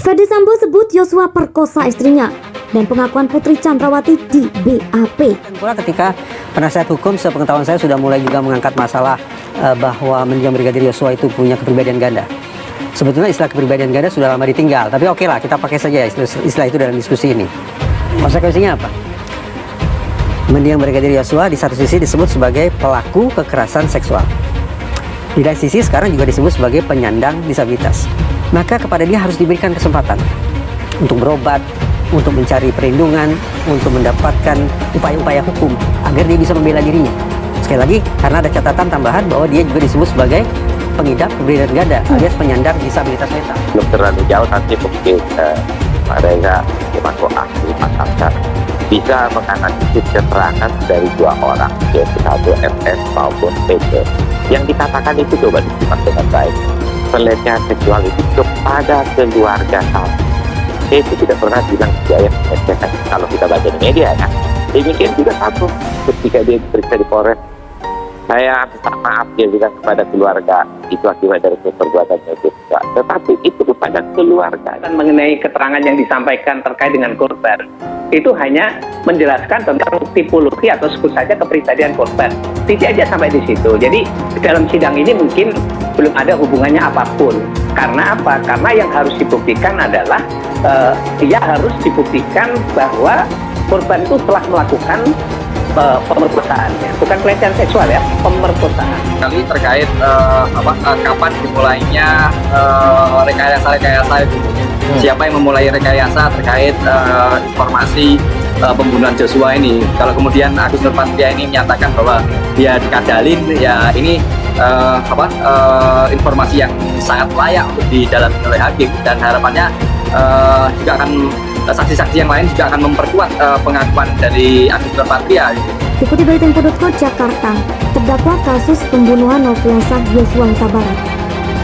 Ferdy Sambo sebut Yosua perkosa istrinya dan pengakuan Putri Chandrawati di BAP. Dan pula ketika penasihat hukum sepengetahuan saya sudah mulai juga mengangkat masalah bahwa mendiang Brigadir Yosua itu punya kepribadian ganda. Sebetulnya istilah kepribadian ganda sudah lama ditinggal, tapi oke lah kita pakai saja istilah itu dalam diskusi ini. Konsekuensinya apa? Mendiang Brigadir Yosua di satu sisi disebut sebagai pelaku kekerasan seksual. Di lain sisi sekarang juga disebut sebagai penyandang disabilitas. Maka kepada dia harus diberikan kesempatan untuk berobat, untuk mencari perlindungan, untuk mendapatkan upaya-upaya hukum agar dia bisa membela dirinya. Sekali lagi, karena ada catatan tambahan bahwa dia juga disebut sebagai pengidap kepribadian ganda alias penyandang disabilitas mental. Belum terlalu jauh nanti mungkin mereka termasuk ahli masyarakat bisa menganalisis keterangan dari dua orang, yaitu satu FS maupun PC. Yang dikatakan itu coba disimak dengan baik. Pelecehan seksual itu kepada keluarga kami. Dia itu tidak pernah bilang saya melecehkan. Kalau kita baca di media ya, demikian juga satu ketika dia diperiksa di Polres, saya minta maaf dia bilang kepada keluarga itu akibat dari perbuatan itu. Tetapi itu kepada keluarga. Dan mengenai keterangan yang disampaikan terkait dengan korban, itu hanya menjelaskan tentang tipologi atau sebut saja kepribadian korban. Titik aja sampai di situ. Jadi dalam sidang ini mungkin belum ada hubungannya apapun. Karena apa? Karena yang harus dibuktikan adalah dia harus dibuktikan bahwa korban itu telah melakukan pemerkosaan, ya. Bukan pelecehan seksual ya, pemerkosaan. Kali terkait kapan dimulainya rekayasa itu. Siapa yang memulai rekayasa terkait informasi pembunuhan Joshua ini. Kalau kemudian Agus Nurpatria ini menyatakan bahwa dia dikadalin, ya ini informasi yang sangat layak untuk didalami oleh hakim, dan harapannya juga akan saksi-saksi yang lain juga akan memperkuat pengakuan dari Agus Nurpatria. Ikuti Tempo.co Jakarta. Terdakwa kasus pembunuhan Nofriansah Yosua Huta Barat,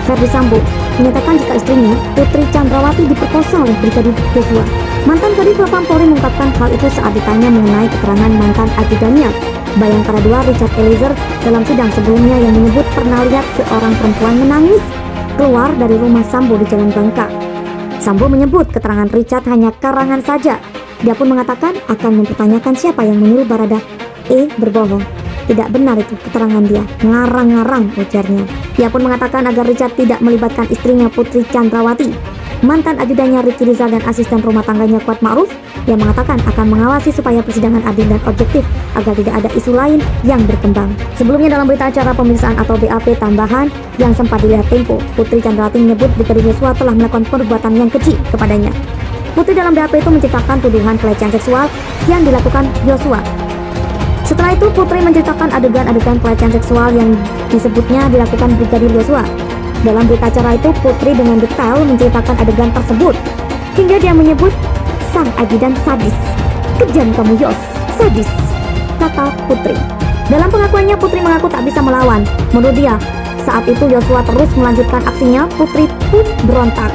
Ferdy Sambo, menyatakan jika istrinya Putri Chandrawati diperkosa oleh Brigadir Yosua. Mantan Kadif Propam Polri mengungkapkan hal itu saat ditanya mengenai keterangan mantan ajudannya Bayangkara II Richard Eliezer dalam sidang sebelumnya yang menyebut pernah lihat seorang perempuan menangis keluar dari rumah Sambo di Jalan Bangka. Sambo menyebut keterangan Richard hanya karangan saja. Dia pun mengatakan akan mempertanyakan siapa yang menyuruh Barada E berbohong. Tidak benar itu keterangan dia, ngarang-ngarang, ujarnya. Dia pun mengatakan agar Richard tidak melibatkan istrinya Putri Chandrawati. Mantan ajudannya Ricky Rizal dan asisten rumah tangganya Kuat Ma'ruf yang mengatakan akan mengawasi supaya persidangan adil dan objektif agar tidak ada isu lain yang berkembang. Sebelumnya dalam berita acara pemeriksaan atau BAP tambahan yang sempat dilihat Tempo, Putri Chandrawati menyebut Brigadir Yosua telah melakukan perbuatan yang keji kepadanya. Putri dalam BAP itu menceritakan tuduhan pelecehan seksual yang dilakukan Yosua. Setelah itu Putri menceritakan adegan-adegan pelecehan seksual yang disebutnya dilakukan Brigadir Yosua. Dalam berita acara itu Putri dengan detail menceritakan adegan tersebut hingga dia menyebut sang ajudan sadis. Kejam kamu Yos, sadis, kata Putri. Dalam pengakuannya Putri mengaku tak bisa melawan. Menurut dia, saat itu Yosua terus melanjutkan aksinya. Putri pun berontak.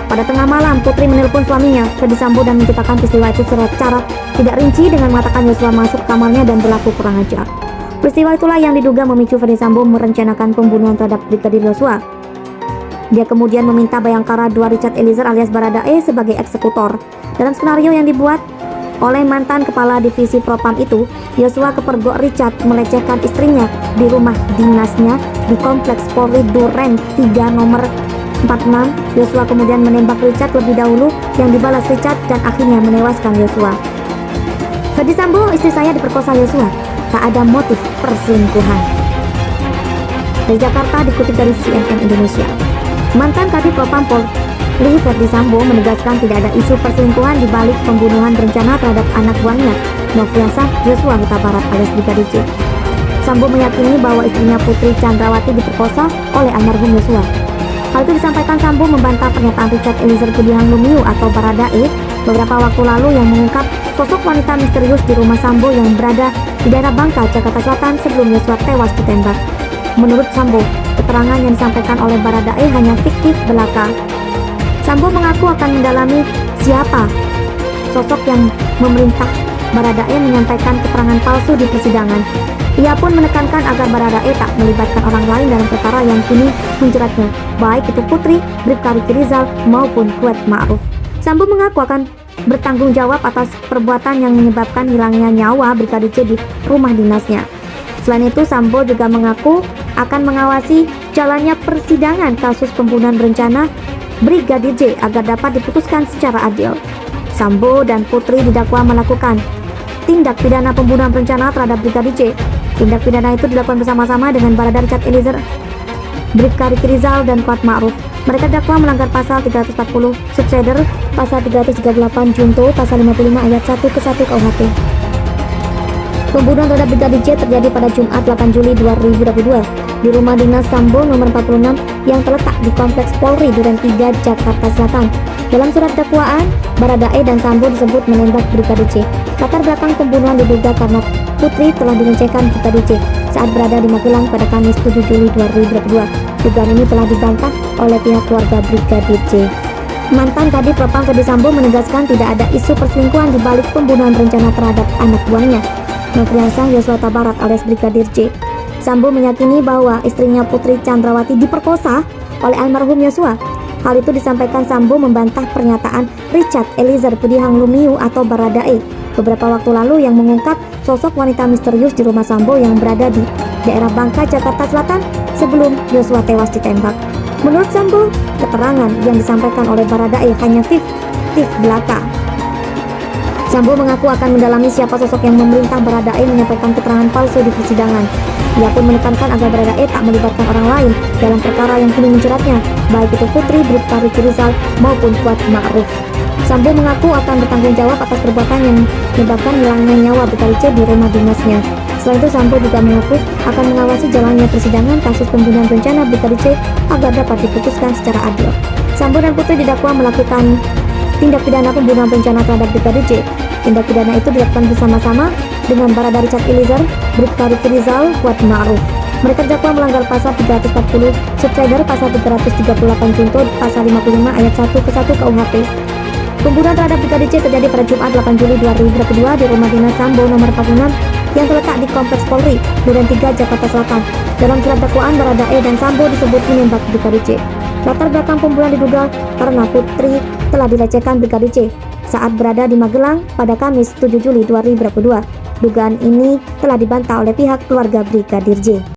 Pada tengah malam Putri menelpon suaminya Ferdy Sambo dan menceritakan peristiwa itu secara tidak rinci dengan mengatakan Yosua masuk kamarnya dan berlaku kurang ajar. Peristiwa itulah yang diduga memicu Ferdy Sambo merencanakan pembunuhan terhadap Brigadir Yosua. Dia kemudian meminta Bayangkara II Richard Eliezer alias Barada E sebagai eksekutor. Dalam skenario yang dibuat oleh mantan kepala divisi Propam itu, Yosua kepergok Richard melecehkan istrinya di rumah dinasnya di Kompleks Polri Duren 3 nomor 46. Yosua kemudian menembak Richard lebih dahulu yang dibalas Richard dan akhirnya menewaskan Yosua. Ferdy Sambo, istri saya diperkosa Yosua, tak ada motif perselingkuhan. Dari Jakarta dikutip dari CNN Indonesia. Mantan Kadif Propam Polri Ferdy Sambo menegaskan tidak ada isu perselingkuhan di balik pembunuhan berencana terhadap anak buahnya Nofriansah Yosua Huta Barat alias Brigadir J. Sambo meyakini bahwa istrinya Putri Chandrawati diperkosa oleh almarhum Yosua. Hal itu disampaikan Sambo membantah pernyataan Richard Eliezer Budiang Lumiu atau Barada E beberapa waktu lalu yang mengungkap sosok wanita misterius di rumah Sambo yang berada di daerah Bangka, Jakarta Selatan sebelum Yosua tewas ditembak. Menurut Sambo, keterangan yang disampaikan oleh Barada E hanya fiktif belaka. Sambo mengaku akan mendalami siapa sosok yang memerintah Barada E menyampaikan keterangan palsu di persidangan. Ia pun menekankan agar Baradae tak melibatkan orang lain dalam perkara yang kini menjeratnya, baik itu Putri, Bribka Riki Rizal maupun Kuat Ma'ruf. Sambo mengaku akan bertanggung jawab atas perbuatan yang menyebabkan hilangnya nyawa Brigadir J di rumah dinasnya. Selain itu, Sambo juga mengaku akan mengawasi jalannya persidangan kasus pembunuhan berencana Brigadir J agar dapat diputuskan secara adil. Sambo dan Putri didakwa melakukan tindak pidana pembunuhan berencana terhadap Brigadir J. Tindak pidana itu dilakukan bersama-sama dengan Barada Richard Eliezer, Bribka Riki Rizal, dan Kuat Ma'ruf. Mereka didakwa melanggar pasal 340 subsider, pasal 338 junto, pasal 55 ayat 1 ke 1 KUHP. Pembunuhan terhadap Brigadir J terjadi pada Jumat 8 Juli 2022 di rumah dinas Sambo nomor 46 yang terletak di Kompleks Polri Duren 3, Jakarta Selatan. Dalam surat dakwaan, Baradae dan Sambo disebut menembak Brigadir J. Latar belakang pembunuhan diduga karena Putri telah dilecehkan Brigadir J saat berada di Magelang pada Kamis 7 Juli 2022. Dugaan ini telah dibantah oleh pihak keluarga Brigadir J. Mantan Kadif Propam Ferdi Sambo menegaskan tidak ada isu perselingkuhan di balik pembunuhan berencana terhadap anak buahnya, Nofriansah Yosua Huta Barat alias Brigadir J. Sambo meyakini bahwa istrinya Putri Chandrawati diperkosa oleh almarhum Yosua. Hal itu disampaikan Sambo membantah pernyataan Richard Eliezer Pudihang Lumiu atau Baradae beberapa waktu lalu yang mengungkap sosok wanita misterius di rumah Sambo yang berada di daerah Bangka, Jakarta Selatan sebelum Yosua tewas ditembak. Menurut Sambo, keterangan yang disampaikan oleh Baradae hanya fiktif belaka. Sambo mengaku akan mendalami siapa sosok yang memerintah Baradae menyampaikan keterangan palsu di persidangan. Ia pun menekankan agar Baradae tak melibatkan orang lain dalam perkara yang kini menjeratnya, baik itu Putri, Bribka Riki Rizal maupun Kuat Ma'ruf. Sambo mengaku akan bertanggung jawab atas perbuatan yang menyebabkan hilangnya nyawa Brigadir J di rumah dinasnya. Selain itu, Sambo juga mengaku akan mengawasi jalannya persidangan kasus pembunuhan berencana Brigadir J agar dapat diputuskan secara adil. Sambo dan Putri didakwa melakukan tindak pidana pembunuhan berencana terhadap Brigadir J. Tindak pidana itu dilakukan bersama-sama dengan Barada Richard Eliezer, Bribka Riki Rizal, Kuat Ma'ruf. Mereka didakwa melanggar pasal 340 subsider, pasal 338 junto, pasal 55 ayat 1 ke 1 KUHP. Pembunuhan terhadap Brigadir J terjadi pada Jumat 8 Juli 2022 di rumah dinas Sambo nomor 46 yang terletak di Kompleks Polri Duren 3, Jakarta Selatan. Dalam surat dakwaan, Baradae dan Sambo disebut menembak Brigadir J. Latar belakang pembunuhan diduga karena Putri telah dilecehkan Brigadir J saat berada di Magelang pada Kamis 7 Juli 2022. Dugaan ini telah dibantah oleh pihak keluarga Brigadir J.